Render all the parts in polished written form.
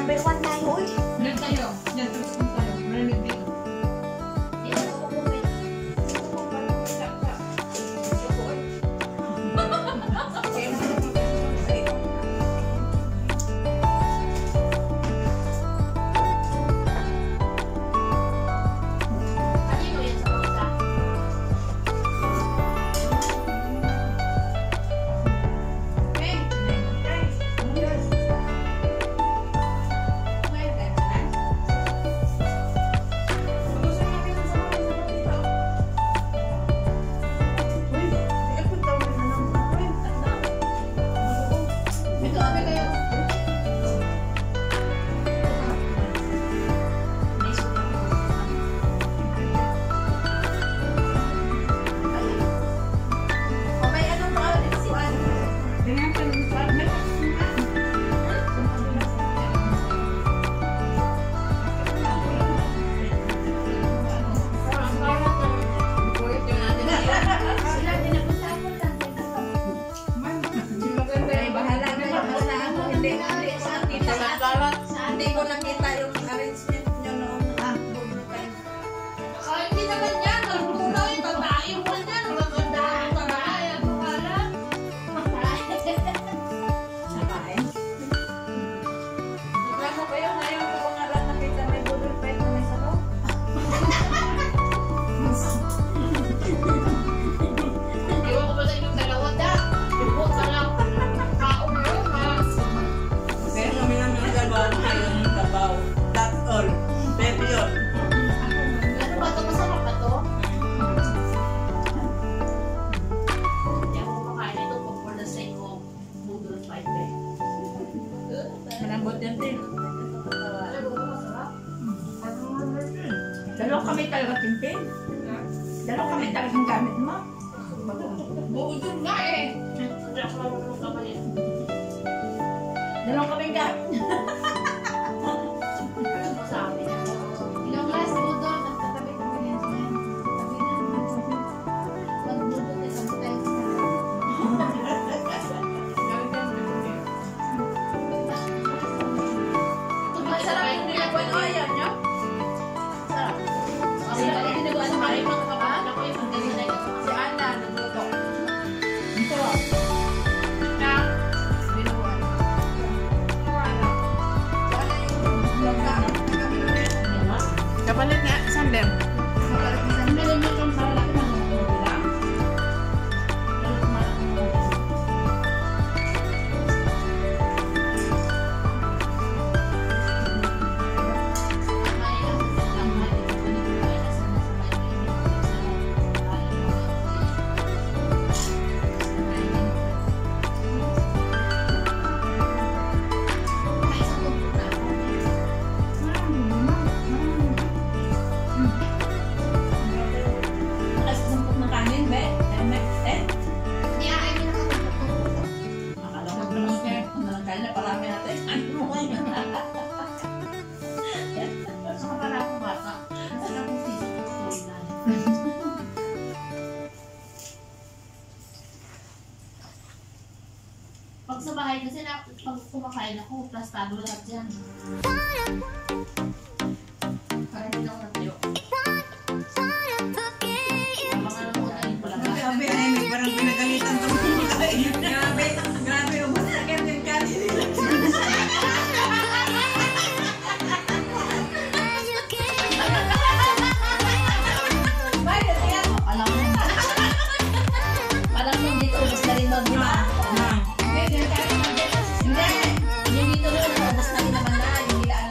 number 1 tayo, uy. Meron tayo. Yan, tapos kung tayo. Maraming dito. Dito ako kumit. Hindi ko nakita yung arrangement nyo noon. Hindi naman yan. Nagpunaw yung babae mo yan. Maganda. Babae. Ang pangalan. Nakain. Reklamo ko yun. Ngayon ko pangalan nakita may budol pa na may sabaw. Iwan ko ba sa inyong dalawa da? Ibot ka lang. Kaong yun. Kaya kami namin ang gagawa ng tabaw. That's all. Pero yun. Ano ba ito? Masarap ba ito? Hindi ako makain ito for the sake of noodle fight eh. Malambot yan din. Dalaw kami talaga timpin. Dalaw kami talagang gamit mo. Budol nga eh. Hindi ako marunong kamay. Dalaw kami gamit. Ano mo sa amin? Ilang last budol, nagtatabi kami yan. Tabi na naman. Mag-budol na sometimes na. Masarap yung ginagawa ng ayaw nyo? Sarap. Kasi pag ginagawa sa maray mga kabahan, ako yung magaling na ito. Si Ana, nagluto. Ito. Na, Binuwan. Si Ana yung vlog na kami ulit. Kapalit nga, sandem. meron mo itong sarap ng mga lang. Meron ko malaki ng mga lang. Nakasumpok ng kanin, be. Akala ko naman siya. Kaya na parami natin. Ano mo kayo? Saka para akong bata. Saka akong sisi ko tuloy na. Pag sa bahay kasi pag kumakain ako, plastado lahat yan. Parang hindi ako natayo. Mga nakunain ko lang. Sabi na yun, parang pinagalitan ito mga kain. Grabe, grabe. Ubus na kayo yung kanin. Parang nung dito, ubos na rin doon, di ba? Hindi. Yung dito rin, ubos na rin naman na. Yung ilaan.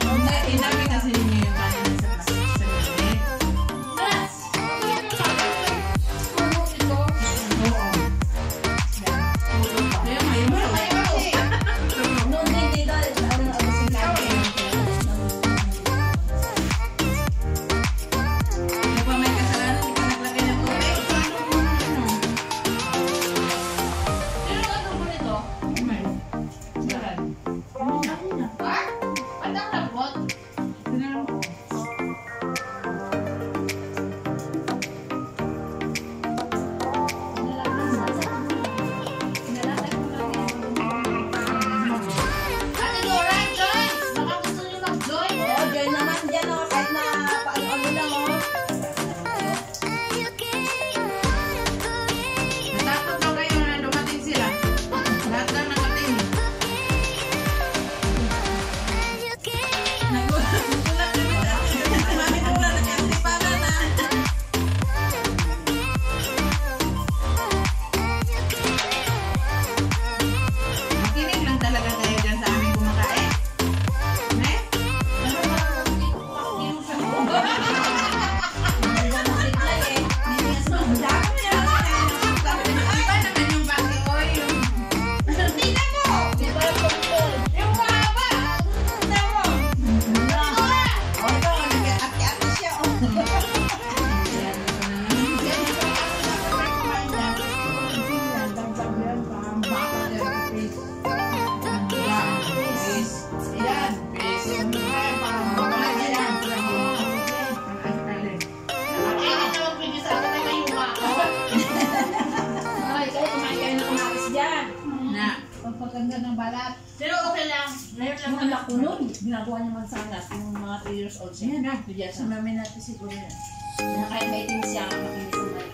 Ganda ng balat. Pero okay lang. Ngayon lang Yung anak ko nun, ginagawa niya mansanas, yung mga 3 years old siya. Yan na. Bigyan siya. Sumami natin siguro yan. Na kahit may itim siya, makinis ang balik.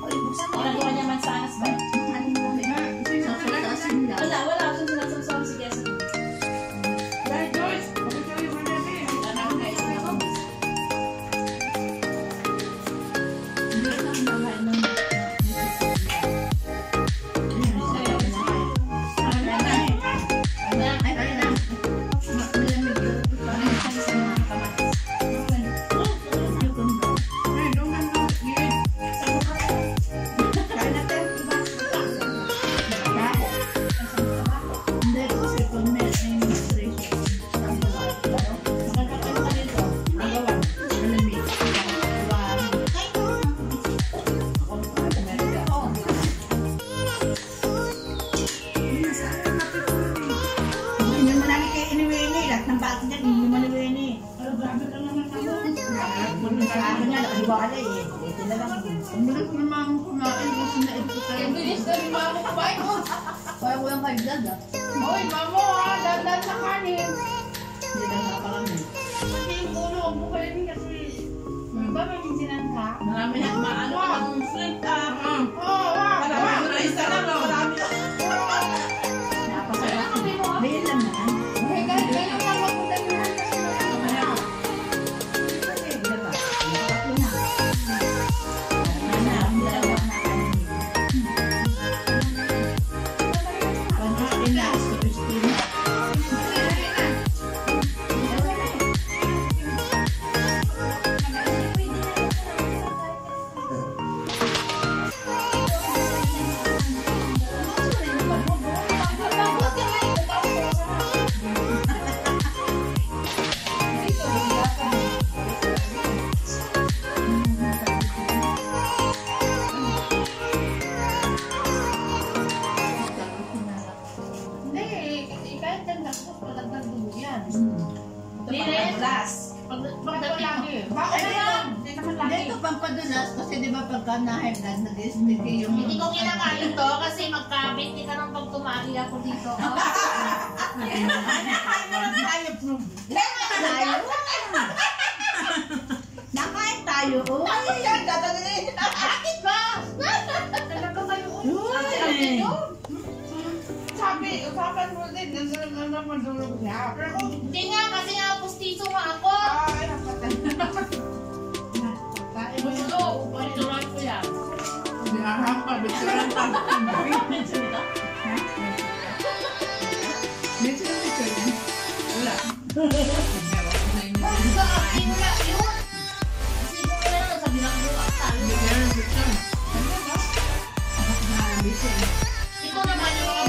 Oy, buksan mo. Ginagawa niya mansanas ba? Wala, wala. Siya sinasawsaw. Sige, sa ko. Dahil Joyce, ito yung ano natin. Anak ko guys, anak ko. Hindi lang naman ng Ang bilis na rin mamo kumain mo. Kaya ko yung kagdag ah. Oy, mamo ha. Dandan sa kanin. hindi lang nakalami. Kasi yung ulo, ang bukay rin kasi. Ba, may minsinan ka? Marami na maano ang shrimp Oo, wag. Marami na isa lang. Marami na. Napasarap. Bayan lang naman. Okay, kahit ganyan lang mapunta nyo lang kasi Mamaya. Kasi, diba? Tatlo na. Ang dalawa na kanin. Pagkain na, si Christina. Hindi, kahit yan nakapos, palagdag dugo yan. Lilit. Last. Pagdating lagi. Bakit Ay, naman? Hindi naman lagi. Dito pampadulas kasi di ba pagka na-high blood, nag-stick yung... Hindi ko kinakain to kasi magkabit. Hindi ka nang pag tumali ako dito. Nakain tayo, oh. Bakit ba? Talaga kayo. Uy. Sabi, usapan mo din. Nandun naman dulog siya. Hindi nga, kasi nga pustiso nga ako. Ay, napatay. Gusto, patuloy ko yan. Gusto, akin na yun. Isipin mo na lang, sabi lang mo, talo. Ito naman yung mga